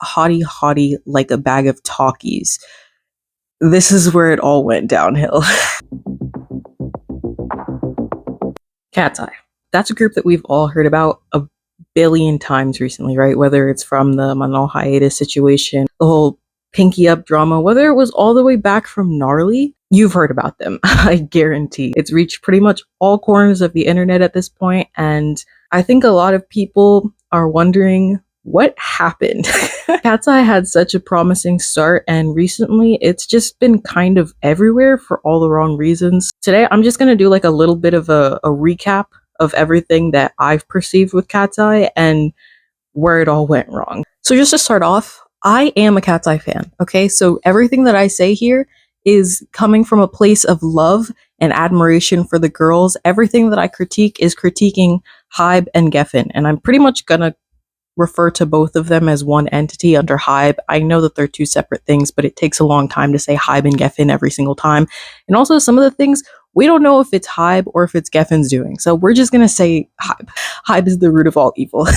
hottie like a bag of Talkies. This is where it all went downhill. Katseye. That's a group that we've all heard about a billion times recently, right? Whether it's from the Manal hiatus situation, the whole Pinky Up drama, whether it was all the way back from Gnarly, you've heard about them. I guarantee. It's reached pretty much all corners of the internet at this point, and I think a lot of people are wondering what happened. Katseye had such a promising start, and recently it's just been kind of everywhere for all the wrong reasons. Today I'm just gonna do like a little bit of a recap of everything that I've perceived with Katseye and where it all went wrong. So just to start off, I am a Katseye fan, okay? So everything that I say here is coming from a place of love and admiration for the girls. Everything that I critique is critiquing Hybe and Geffen, and I'm pretty much gonna refer to both of them as one entity under Hybe. I know that they're two separate things, but it takes a long time to say Hybe and Geffen every single time. And also some of the things, we don't know if it's Hybe or if it's Geffen's doing. So we're just gonna say Hybe. Hybe is the root of all evil.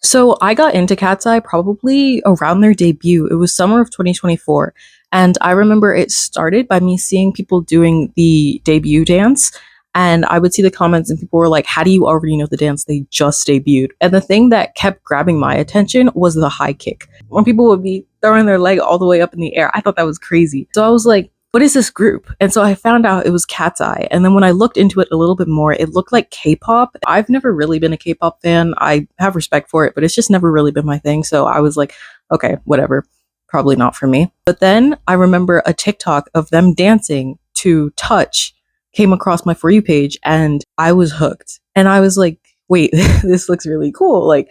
So I got into Katseye probably around their debut. It was summer of 2024. And I remember it started by me seeing people doing the debut dance. And I would see the comments and people were like, how do you already know the dance? They just debuted. And the thing that kept grabbing my attention was the high kick. When people would be throwing their leg all the way up in the air, I thought that was crazy. So I was like, what is this group? And so I found out it was Katseye. And then when I looked into it a little bit more, it looked like K-pop. I've never really been a K-pop fan. I have respect for it, but it's just never really been my thing. So I was like, okay, whatever. Probably not for me. But then I remember a TikTok of them dancing to Touch came across my For You page, and I was hooked. And I was like, wait, this looks really cool. Like,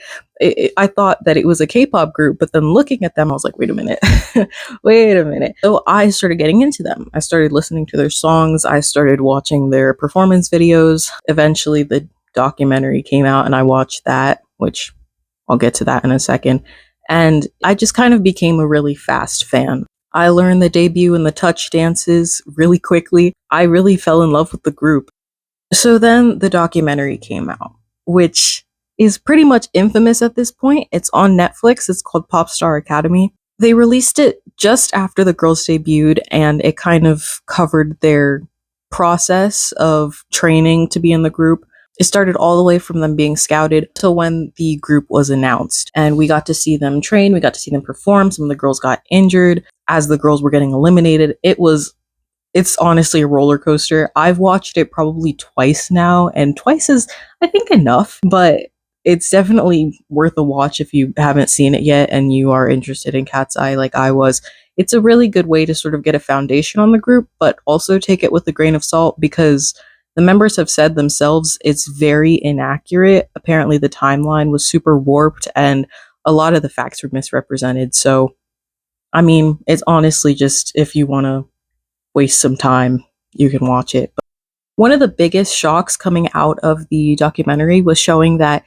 I thought that it was a K-pop group, but then looking at them, I was like, wait a minute. Wait a minute. So I started getting into them. I started listening to their songs. I started watching their performance videos. Eventually, the documentary came out, and I watched that, which I'll get to that in a second. And I just kind of became a really fast fan. I learned the debut and the Touch dances really quickly. I really fell in love with the group. So then the documentary came out, which is pretty much infamous at this point. It's on Netflix. It's called Popstar Academy. They released it just after the girls debuted, and it kind of covered their process of training to be in the group. It started all the way from them being scouted to when the group was announced. And we got to see them train. We got to see them perform. Some of the girls got injured as the girls were getting eliminated. It's honestly a roller coaster. I've watched it probably twice now, and twice is, I think, enough. But it's definitely worth a watch if you haven't seen it yet and you are interested in Katseye like I was. It's a really good way to sort of get a foundation on the group, but also take it with a grain of salt because the members have said themselves it's very inaccurate. Apparently the timeline was super warped and a lot of the facts were misrepresented. So, I mean, it's honestly just, if you want to waste some time, you can watch it. But one of the biggest shocks coming out of the documentary was showing that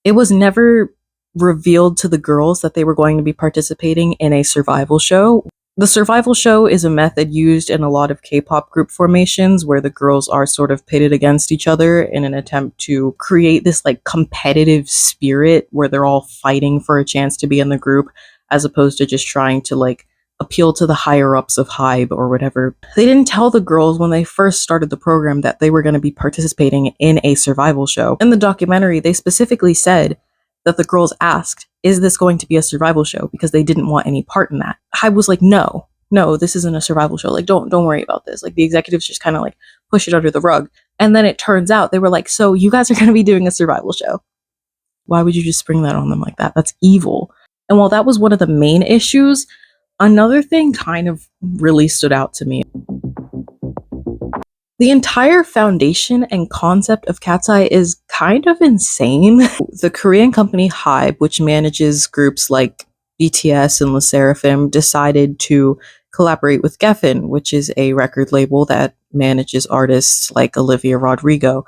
it was never revealed to the girls that they were going to be participating in a survival show. The survival show is a method used in a lot of K-pop group formations where the girls are sort of pitted against each other in an attempt to create this like competitive spirit where they're all fighting for a chance to be in the group as opposed to just trying to like appeal to the higher ups of Hybe or whatever. They didn't tell the girls when they first started the program that they were going to be participating in a survival show. In the documentary, they specifically said that the girls asked, is this going to be a survival show? Because they didn't want any part in that. Hybe was like, no, this isn't a survival show. Like, don't worry about this. Like, the executives just kind of like push it under the rug. And then it turns out they were like, so you guys are going to be doing a survival show. Why would you just spring that on them like that? That's evil. And while that was one of the main issues, another thing kind of really stood out to me. The entire foundation and concept of Katseye is kind of insane. The Korean company Hybe, which manages groups like BTS and LE SSERAFIM, decided to collaborate with Geffen, which is a record label that manages artists like Olivia Rodrigo,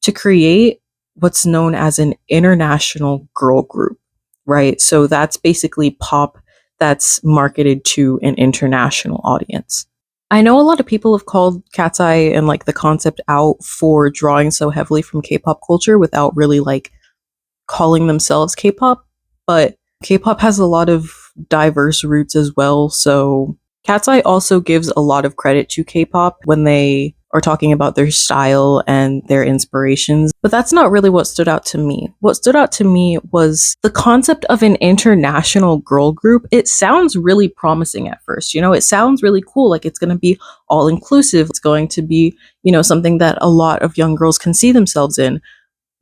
to create what's known as an international girl group, right? So that's basically pop that's marketed to an international audience. I know a lot of people have called Katseye and like the concept out for drawing so heavily from K-pop culture without really like calling themselves K-pop, but K-pop has a lot of diverse roots as well. So Katseye also gives a lot of credit to K-pop when they are talking about their style and their inspirations. But that's not really what stood out to me. What stood out to me was the concept of an international girl group. It sounds really promising at first. It sounds really cool. Like it's going to be all inclusive. It's going to be, something that a lot of young girls can see themselves in.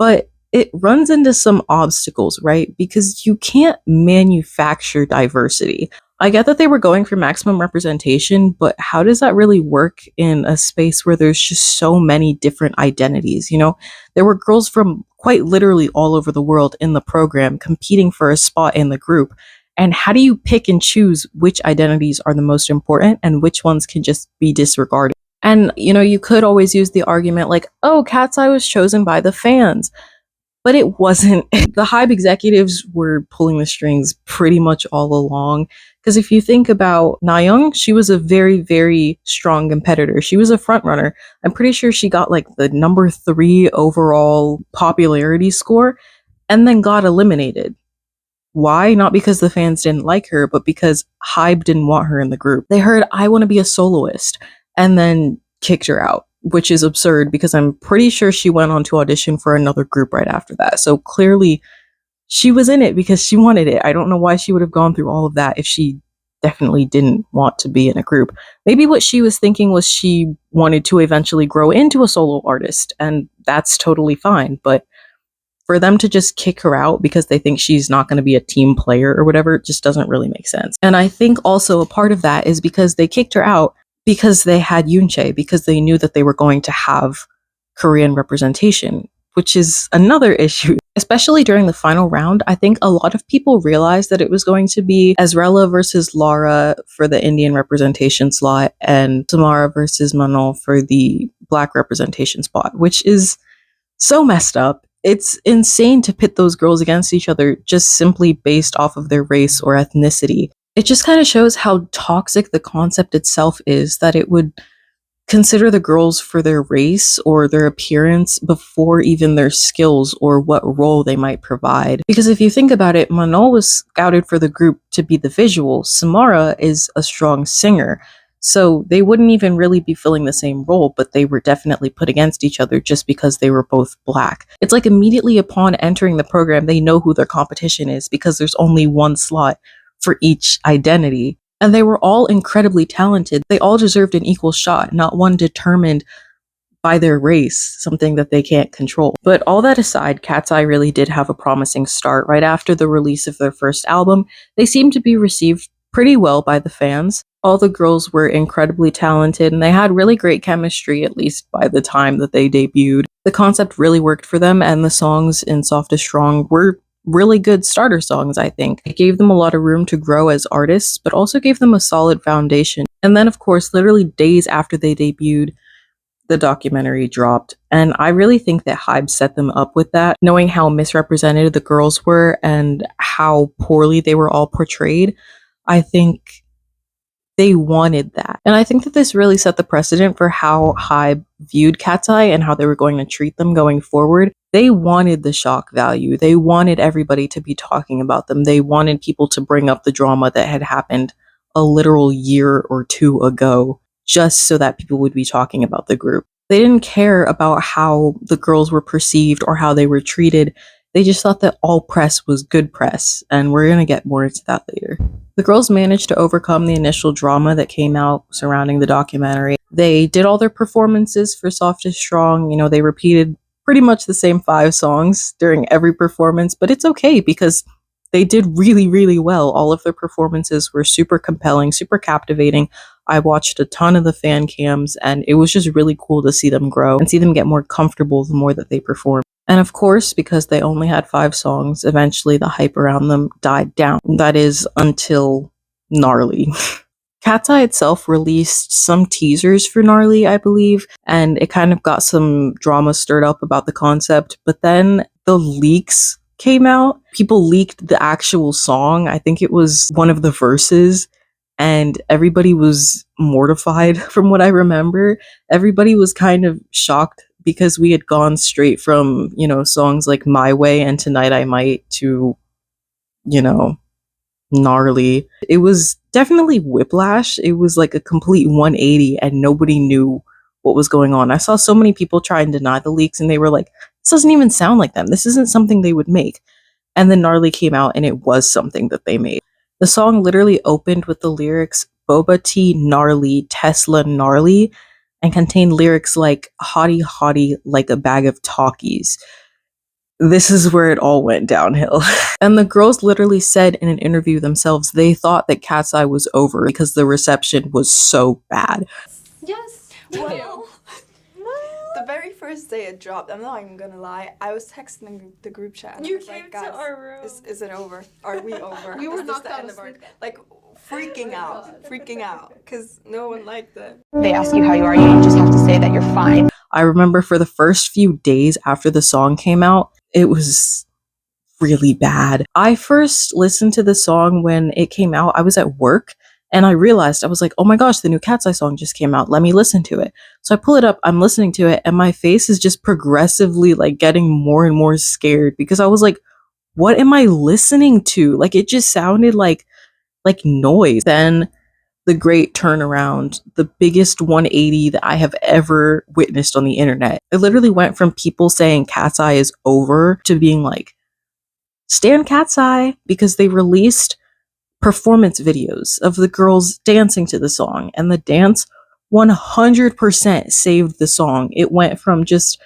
But it runs into some obstacles, right? Because you can't manufacture diversity. I get that they were going for maximum representation, but how does that really work in a space where there's just so many different identities? There were girls from quite literally all over the world in the program competing for a spot in the group. And how do you pick and choose which identities are the most important and which ones can just be disregarded? And, you could always use the argument like, oh, Katseye was chosen by the fans. But it wasn't. The Hybe executives were pulling the strings pretty much all along. Because if you think about Nayoung, she was a very, very strong competitor. She was a front runner. I'm pretty sure she got like the number 3 overall popularity score and then got eliminated. Why? Not because the fans didn't like her, but because Hybe didn't want her in the group. They heard, I want to be a soloist, and then kicked her out, which is absurd because I'm pretty sure she went on to audition for another group right after that. So clearly she was in it because she wanted it. I don't know why she would have gone through all of that if she definitely didn't want to be in a group. Maybe what she was thinking was she wanted to eventually grow into a solo artist, and that's totally fine. But for them to just kick her out because they think she's not going to be a team player or whatever, it just doesn't really make sense. And I think also a part of that is because they kicked her out because they had Yoonchae, because they knew that they were going to have Korean representation, which is another issue. Especially during the final round, I think a lot of people realized that it was going to be Ezrella versus Lara for the Indian representation slot and Samara versus Manon for the Black representation spot, which is so messed up. It's insane to pit those girls against each other just simply based off of their race or ethnicity. It just kind of shows how toxic the concept itself is, that it would consider the girls for their race or their appearance before even their skills or what role they might provide. Because if you think about it, Manon was scouted for the group to be the visual. Samara is a strong singer. So they wouldn't even really be filling the same role, but they were definitely put against each other just because they were both Black. It's like immediately upon entering the program, they know who their competition is because there's only one slot for each identity. And they were all incredibly talented. They all deserved an equal shot, not one determined by their race, something that they can't control. But all that aside, Katseye really did have a promising start. Right after the release of their first album, they seemed to be received pretty well by the fans. All the girls were incredibly talented and they had really great chemistry, at least by the time that they debuted. The concept really worked for them, and the songs in Soft is Strong were really good starter songs, I think. It gave them a lot of room to grow as artists, but also gave them a solid foundation. And then, of course, literally days after they debuted, the documentary dropped. And I really think that Hybe set them up with that, knowing how misrepresented the girls were and how poorly they were all portrayed. I think they wanted that. And I think that this really set the precedent for how Hybe viewed Katseye and how they were going to treat them going forward. They wanted the shock value. They wanted everybody to be talking about them. They wanted people to bring up the drama that had happened a literal year or two ago, just so that people would be talking about the group. They didn't care about how the girls were perceived or how they were treated. They just thought that all press was good press, and we're going to get more into that later. The girls managed to overcome the initial drama that came out surrounding the documentary. They did all their performances for Soft is Strong. They repeated pretty much the same 5 songs during every performance, but it's okay because they did really, really well. All of their performances were super compelling, super captivating. I watched a ton of the fan cams, and it was just really cool to see them grow and see them get more comfortable the more that they performed. And of course, because they only had 5 songs, eventually the hype around them died down. That is until Gnarly. Katseye itself released some teasers for Gnarly, I believe, and it kind of got some drama stirred up about the concept, but then the leaks came out. People leaked the actual song. I think it was one of the verses, and everybody was mortified from what I remember. Everybody was kind of shocked because we had gone straight from, songs like My Way and Tonight I Might to, gnarly. It was definitely whiplash. It was like a complete 180 and nobody knew what was going on. I saw so many people try and deny the leaks and they were like, this doesn't even sound like them. This isn't something they would make. And then Gnarly came out and it was something that they made. The song literally opened with the lyrics Boba Tea Gnarly, Tesla Gnarly, and contained lyrics like hottie hottie like a bag of talkies. This is where it all went downhill. And the girls literally said in an interview themselves they thought that Katseye was over because the reception was so bad. Yes. Well, the very first day it dropped, I'm not even gonna lie, I was texting the group chat. You came like, to our room. Is it over? Are we over? We were Is this knocked the out end of of our sleep. like freaking out, because no one liked it. They ask you how you are, you just have to say that you're fine. I remember for the first few days after the song came out, it was really bad. I first listened to the song when it came out. I was at work and I realized, I was like, oh my gosh, the new Katseye song just came out. Let me listen to it. So I pull it up, I'm listening to it, and my face is just progressively like getting more and more scared because I was like, what am I listening to? Like it just sounded like noise. Then the great turnaround, the biggest 180 that I have ever witnessed on the internet. It literally went from people saying Katseye is over to being like, stan Katseye, because they released performance videos of the girls dancing to the song, and the dance 100% saved the song. It went from just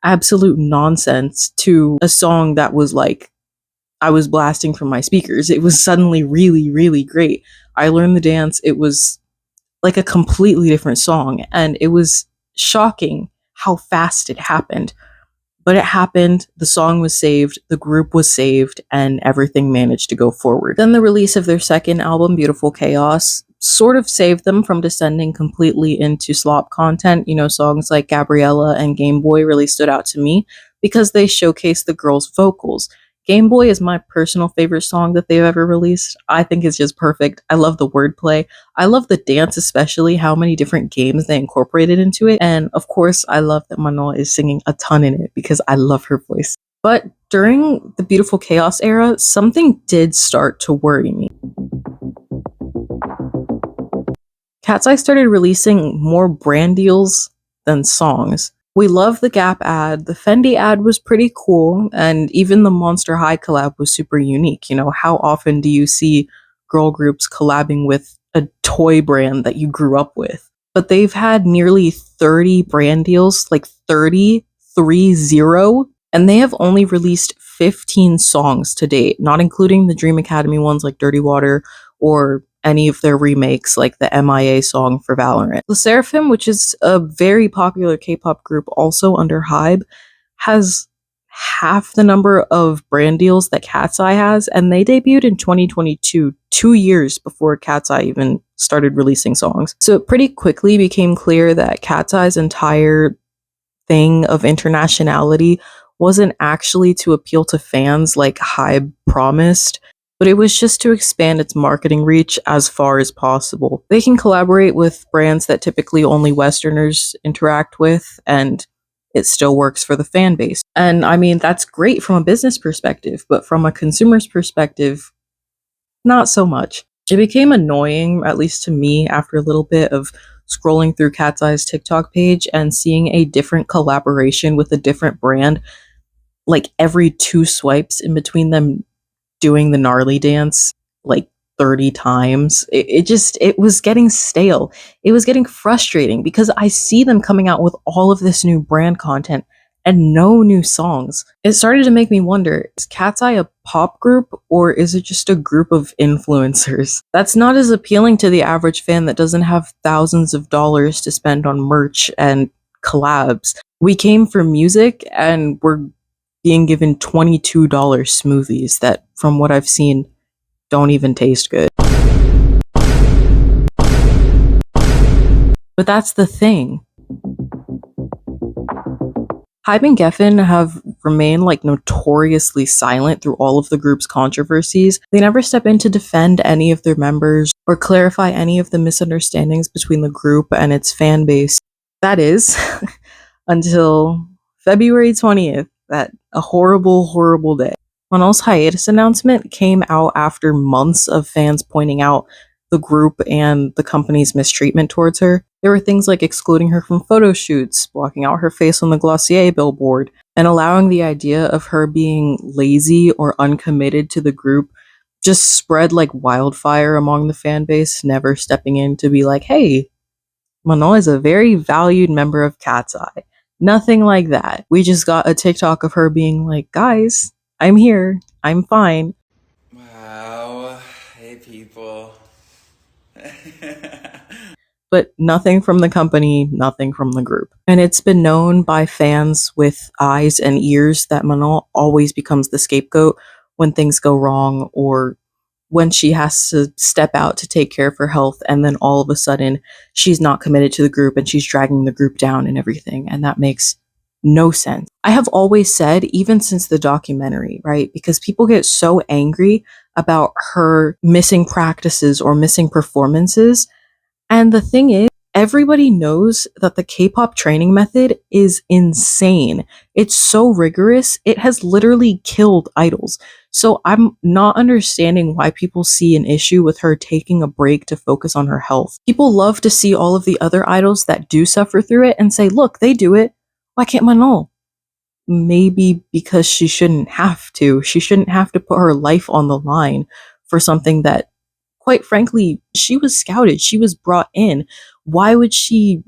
absolute nonsense to a song that was like I was blasting from my speakers. It was suddenly really, really great. I learned the dance. It was like a completely different song, and it was shocking how fast it happened. But it happened, the song was saved, the group was saved, and everything managed to go forward. Then the release of their second album, Beautiful Chaos, sort of saved them from descending completely into slop content. You know, songs like Gabriella and Game Boy really stood out to me because they showcased the girls' vocals. Game Boy is my personal favorite song that they've ever released. I think it's just perfect. I love the wordplay. I love the dance, especially how many different games they incorporated into it. And of course, I love that Manon is singing a ton in it because I love her voice. But during the Beautiful Chaos era, something did start to worry me. Katseye started releasing more brand deals than songs. We love the Gap ad. The Fendi ad was pretty cool, and even the Monster High collab was super unique. You know, how often do you see girl groups collabing with a toy brand that you grew up with? But they've had nearly 30 brand deals, like 30, and they have only released 15 songs to date, not including the Dream Academy ones like Dirty Water or any of their remakes like the MIA song for Valorant. The Seraphim, which is a very popular K-pop group also under Hybe, has half the number of brand deals that Katseye has, and they debuted in 2022, 2 years before Katseye even started releasing songs. So it pretty quickly became clear that Katseye's entire thing of internationality wasn't actually to appeal to fans like Hybe promised, but it was just to expand its marketing reach as far as possible. They can collaborate with brands that typically only Westerners interact with, and it still works for the fan base. And I mean, that's great from a business perspective, but from a consumer's perspective, not so much. It became annoying, at least to me, after a little bit of scrolling through Katseye's TikTok page and seeing a different collaboration with a different brand, like every 2 swipes in between them doing the gnarly dance like 30 times. It was getting stale. It was getting frustrating because I see them coming out with all of this new brand content and no new songs. It started to make me wonder, is Katseye a pop group or is it just a group of influencers? That's not as appealing to the average fan that doesn't have thousands of dollars to spend on merch and collabs. We came for music and we're being given $22 smoothies that, from what I've seen, don't even taste good. But that's the thing. Hybe and Geffen have remained like notoriously silent through all of the group's controversies. They never step in to defend any of their members or clarify any of the misunderstandings between the group and its fan base. That is, until February 20th, that a horrible, horrible day. Manol's hiatus announcement came out after months of fans pointing out the group and the company's mistreatment towards her. There were things like excluding her from photo shoots, blocking out her face on the Glossier billboard, and allowing the idea of her being lazy or uncommitted to the group just spread like wildfire among the fan base, never stepping in to be like, hey, Manol is a very valued member of Katseye. Nothing like that. We just got a TikTok of her being like, guys, I'm here. I'm fine. Wow. Hey, people. But nothing from the company, nothing from the group. And it's been known by fans with eyes and ears that Manol always becomes the scapegoat when things go wrong or when she has to step out to take care of her health, and then all of a sudden she's not committed to the group and she's dragging the group down and everything. And that makes no sense. I have always said, even since the documentary, right? Because people get so angry about her missing practices or missing performances. And the thing is, everybody knows that the K-pop training method is insane. It's so rigorous, it has literally killed idols. So I'm not understanding why people see an issue with her taking a break to focus on her health. People love to see all of the other idols that do suffer through it and say, look, they do it. Why can't Manol? Maybe because she shouldn't have to. She shouldn't have to put her life on the line for something that, quite frankly, she was scouted. She was brought in. Why would she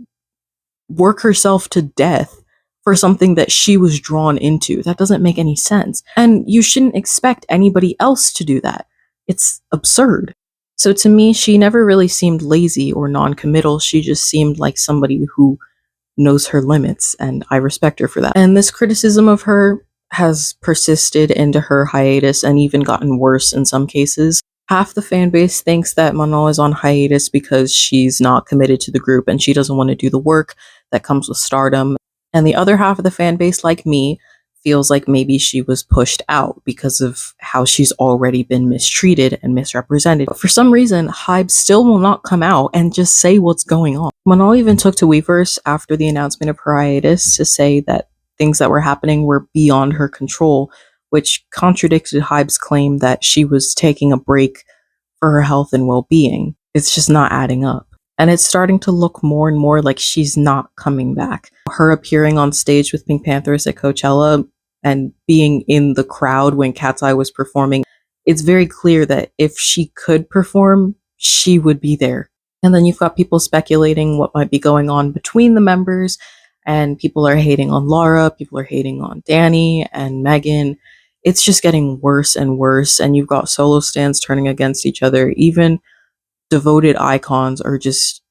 work herself to death for something that she was drawn into? That doesn't make any sense. And you shouldn't expect anybody else to do that. It's absurd. So to me, she never really seemed lazy or non-committal. She just seemed like somebody who knows her limits, and I respect her for that. And this criticism of her has persisted into her hiatus and even gotten worse in some cases. Half the fan base thinks that Manol is on hiatus because she's not committed to the group and she doesn't want to do the work that comes with stardom. And the other half of the fan base, like me, feels like maybe she was pushed out because of how she's already been mistreated and misrepresented. But for some reason, Hybe still will not come out and just say what's going on. Manol even took to Weverse after the announcement of her hiatus to say that things that were happening were beyond her control, which contradicted Hybe's claim that she was taking a break for her health and well-being. It's just not adding up. And it's starting to look more and more like she's not coming back. Her appearing on stage with Pink Panthers at Coachella and being in the crowd when Katseye was performing, it's very clear that if she could perform, she would be there. And then you've got people speculating what might be going on between the members, and people are hating on Laura, people are hating on Danny and Megan. It's just getting worse and worse, and you've got solo stands turning against each other. Even devoted icons are just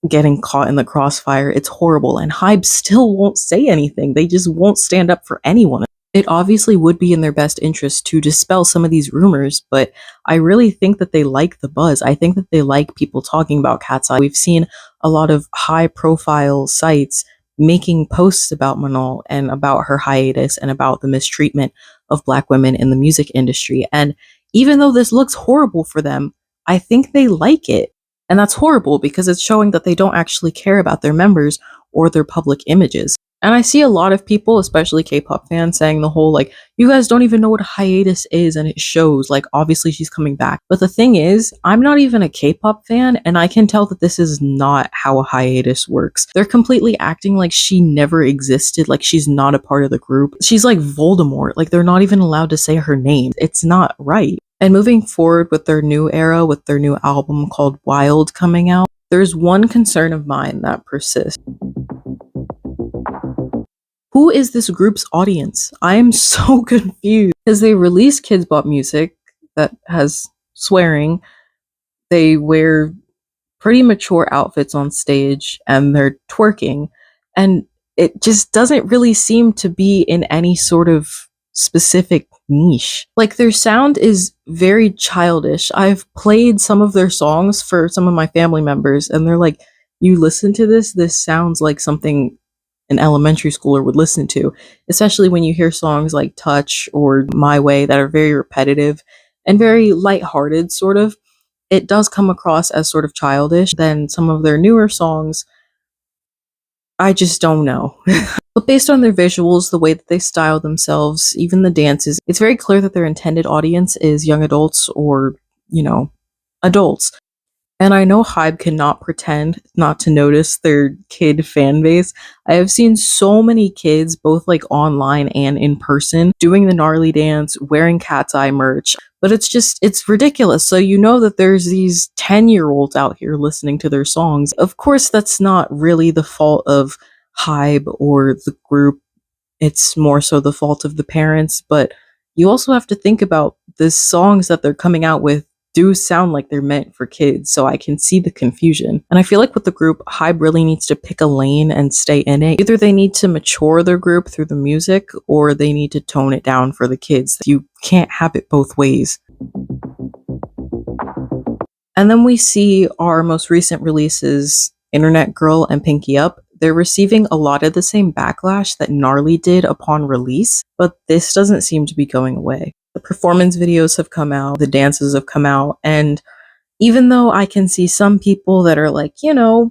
getting caught in the crossfire. It's horrible, and Hybe still won't say anything. They just won't stand up for anyone. It obviously would be in their best interest to dispel some of these rumors, but I really think that they like the buzz. I think that they like people talking about Katseye. We've seen a lot of high-profile sites making posts about Manol and about her hiatus and about the mistreatment of Black women in the music industry. And even though this looks horrible for them, I think they like it. And that's horrible because it's showing that they don't actually care about their members or their public images. And I see a lot of people, especially K-pop fans, saying the whole, like, you guys don't even know what a hiatus is, and it shows, like, obviously she's coming back. But the thing is, I'm not even a K-pop fan, and I can tell that this is not how a hiatus works. They're completely acting like she never existed, like she's not a part of the group. She's like Voldemort, like they're not even allowed to say her name. It's not right. And moving forward with their new era, with their new album called Wild coming out, there's one concern of mine that persists. Who is this group's audience? I am so confused because they release Kids Bop music that has swearing. They wear pretty mature outfits on stage and they're twerking. And it just doesn't really seem to be in any sort of specific niche. Like, their sound is very childish. I've played some of their songs for some of my family members and they're like, you listen to this sounds like something an elementary schooler would listen to, especially when you hear songs like Touch or My Way that are very repetitive and very lighthearted, sort of. It does come across as sort of childish. Then some of their newer songs I just don't know. But based on their visuals, the way that they style themselves, even the dances, it's very clear that their intended audience is young adults or, adults. And I know Hybe cannot pretend not to notice their kid fan base. I have seen so many kids, both like online and in person, doing the gnarly dance, wearing katseye merch. But it's ridiculous. So you know that there's these 10-year-olds out here listening to their songs. Of course, that's not really the fault of Hybe or the group. It's more so the fault of the parents. But you also have to think about the songs that they're coming out with do sound like they're meant for kids, so I can see the confusion. And I feel like with the group, Hybe really needs to pick a lane and stay in it. Either they need to mature their group through the music, or they need to tone it down for the kids. You can't have it both ways. And then we see our most recent releases, Internet Girl and Pinky Up. They're receiving a lot of the same backlash that Gnarly did upon release, but this doesn't seem to be going away. The performance videos have come out, the dances have come out, and even though I can see some people that are like,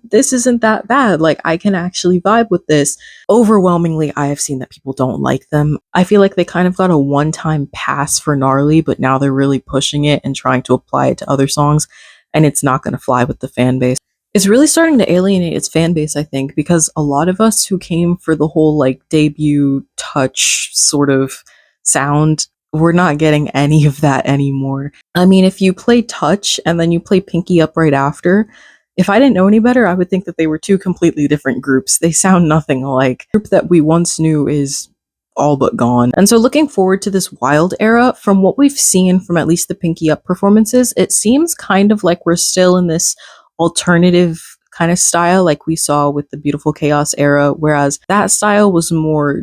this isn't that bad, like I can actually vibe with this, overwhelmingly I have seen that people don't like them. I feel like they kind of got a one-time pass for Gnarly, but now they're really pushing it and trying to apply it to other songs, and it's not going to fly with the fan base. It's really starting to alienate its fan base, I think, because a lot of us who came for the whole like debut touch sort of sound, we're not getting any of that anymore. I mean, if you play Touch and then you play Pinky Up right after, if I didn't know any better, I would think that they were two completely different groups. They sound nothing alike. The group that we once knew is all but gone. And so looking forward to this Wild era, from what we've seen from at least the Pinky Up performances, it seems kind of like we're still in this alternative kind of style like we saw with the Beautiful Chaos era, whereas that style was more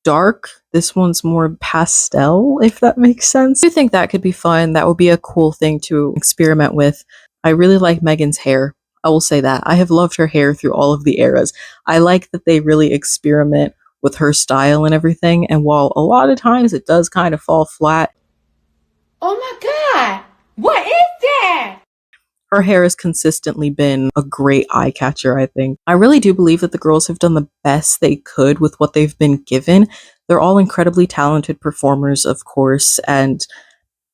dark. This one's more pastel, if that makes sense. I do think that could be fun. That would be a cool thing to experiment with. I really like Megan's hair. I will say that. I have loved her hair through all of the eras. I like that they really experiment with her style and everything, and while a lot of times it does kind of fall flat, oh my god, what is that? her hair has consistently been a great eye catcher, I think. I really do believe that the girls have done the best they could with what they've been given. They're all incredibly talented performers, of course, and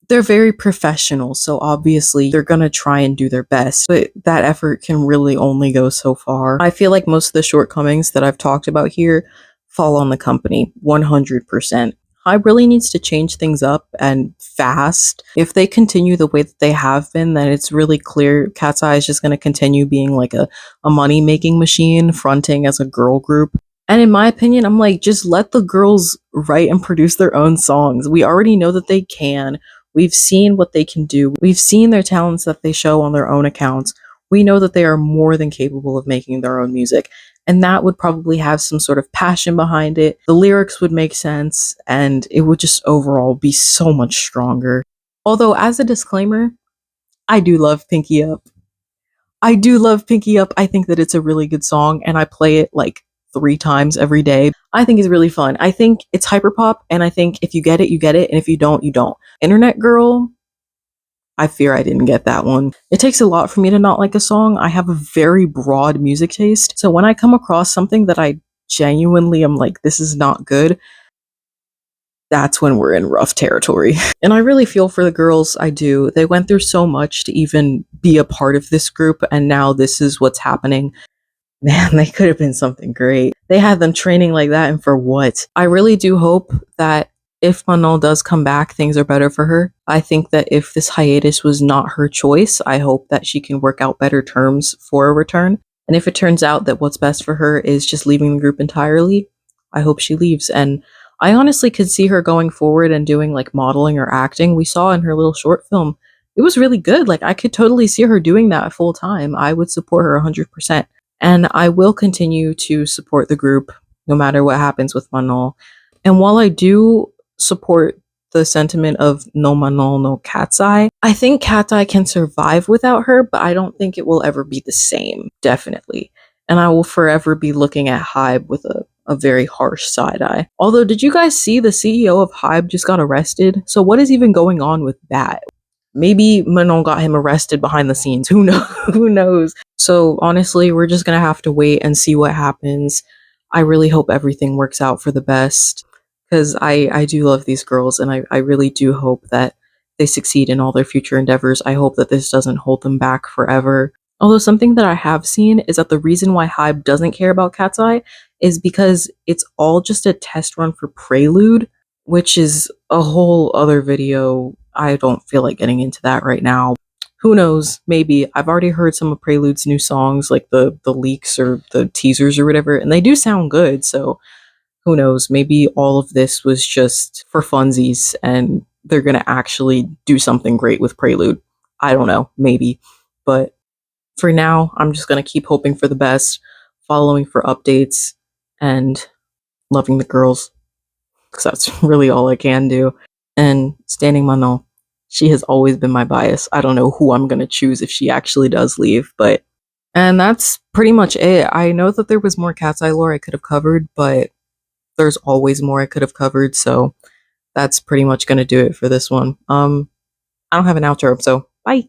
they're very professional, so obviously they're gonna try and do their best, but that effort can really only go so far. I feel like most of the shortcomings that I've talked about here fall on the company, 100%. Hybe really needs to change things up and fast. If they continue the way that they have been, then it's really clear Katseye is just going to continue being like a money-making machine, fronting as a girl group. And in my opinion, I'm like, just let the girls write and produce their own songs. We already know that they can. We've seen what they can do. We've seen their talents that they show on their own accounts. We know that they are more than capable of making their own music. And that would probably have some sort of passion behind it. The lyrics would make sense, and it would just overall be so much stronger. Although, as a disclaimer, I do love Pinky Up. I do love Pinky Up. I think that it's a really good song, and I play it like 3 times every day. I think it's really fun. I think it's hyperpop, and I think if you get it, you get it, and if you don't, you don't. Internet Girl, I fear I didn't get that one. It takes a lot for me to not like a song. I have a very broad music taste, so when I come across something that I genuinely am like, this is not good, that's when we're in rough territory. And I really feel for the girls, I do. They went through so much to even be a part of this group, and now this is what's happening. Man, they could have been something great. They had them training like that, and for what? I really do hope that if Manon does come back, things are better for her. I think that if this hiatus was not her choice, I hope that she can work out better terms for a return. And if it turns out that what's best for her is just leaving the group entirely, I hope she leaves. And I honestly could see her going forward and doing like modeling or acting. We saw in her little short film, it was really good. Like I could totally see her doing that full time. I would support her 100%. And I will continue to support the group no matter what happens with Manon. And while I do support the sentiment of no Manon, no Katseye, I think Katseye can survive without her, but I don't think it will ever be the same, definitely. And I will forever be looking at Hybe with a very harsh side eye. Although, did you guys see the CEO of Hybe just got arrested? So what is even going on with that? Maybe Manon got him arrested behind the scenes. Who knows? Who knows? So honestly, we're just gonna have to wait and see what happens. I really hope everything works out for the best because I do love these girls and I really do hope that they succeed in all their future endeavors. I hope that this doesn't hold them back forever. Although something that I have seen is that the reason why Hybe doesn't care about Katseye is because it's all just a test run for Prelude, which is a whole other video. I don't feel like getting into that right now. Who knows? Maybe. I've already heard some of Prelude's new songs, like the leaks or the teasers or whatever, and they do sound good, so who knows? Maybe all of this was just for funsies and they're gonna actually do something great with Prelude. I don't know, maybe. But for now, I'm just gonna keep hoping for the best, following for updates, and loving the girls. Because that's really all I can do. And standing Manon, she has always been my bias. I don't know who I'm gonna choose if she actually does leave, but and that's pretty much it. I know that there was more Cat's Eye lore I could have covered, but there's always more I could have covered, so that's pretty much gonna do it for this one. I don't have an outro, so bye.